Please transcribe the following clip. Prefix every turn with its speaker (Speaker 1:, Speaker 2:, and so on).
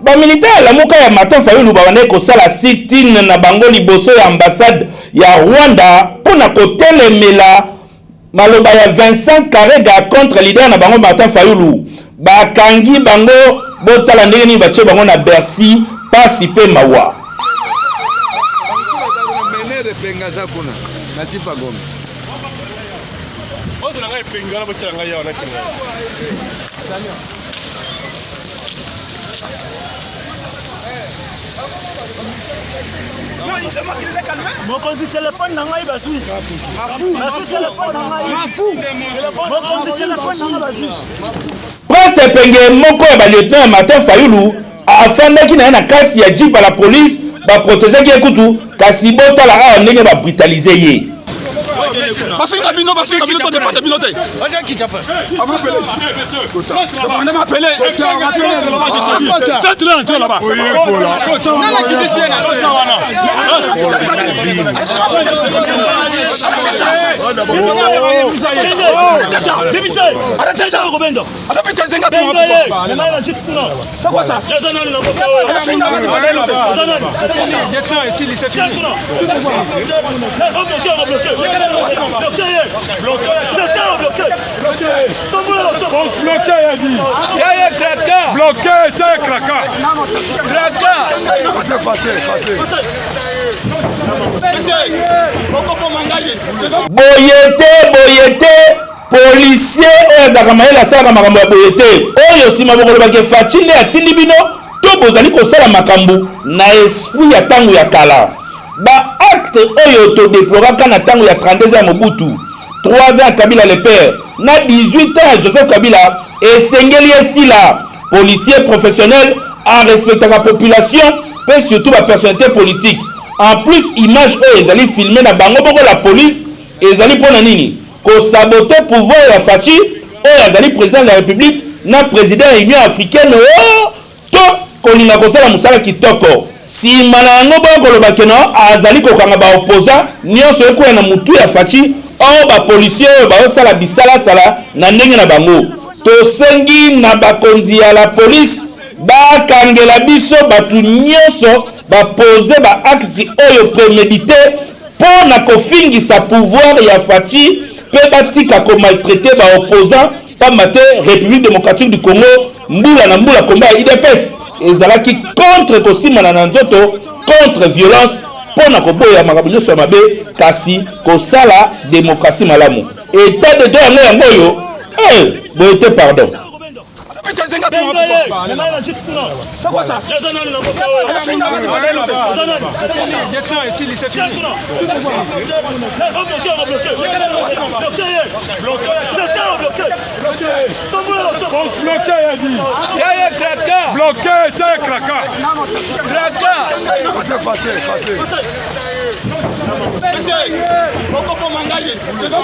Speaker 1: ba militaire la muka ya Martin Fayulu babane ko sala sit-in na bango liboso ya ambassade ya Rwanda pona kotelemela maloba ya Vincent Karega contre leader na bango Martin Fayulu. Bakangi bango botala ndenge ni bache bango na Bercy pasi pe mawa. Prince Penge moko ya lieutenant Martin Fayulu afandaki na kati ya jeep à la police ba protéger ki ekutu kasi botala a ndenge ba brutaliser ye.
Speaker 2: Bafinga bino to defata bino te. Aja ki tapa. Aba pele. On m'a appelé. Faites là, là-bas. Oui, kola. Nana ki dise na wana. Arrêtez ça, Robendo. Arrêtez ça, c'est quoi ça?
Speaker 1: Boyete policier ezakamaela sala makambo ya boyete oyo sima bokoloba ke Facile atindi bino to bozali kosala makambo na esprit ya tango ya kala ba acte oyo to déploraka na tango ya 32 ans Mobutu 3 ans Kabila le père na 18 ans Joseph Kabila esengeli esila policier professionnel en respectant la population et surtout la personnalité politique. En plus image oyo ezali filmer na bango boko la police ezali pona nini ko saboter pouvoir ya Fachi oyo azali président de la République na président de l'Union africaine to kolinga kosala musala kitoko sima na yango boko loba keno azali kokanga ba opposant nyonso eko na mutu ya Fachi o ba policier oyo ba osala bisala sala na ndenge na bango to sengi na bakonzi ya la police ba kangela biso batu nyonso ba poser ba acte oyo prémédité pour na kofingisa pouvoir ya Fachi pe batika ko maltraiter ba opposant pa mate République démocratique du Congo mbula na mbula komba ya IDPS ezalaki contre kosimana na nzoto contre violence pour na koboya makambo nyonso ya mabe kasi kosala démocratie malamu état de droit yango yo boyete pardon.
Speaker 2: C'est quoi ça?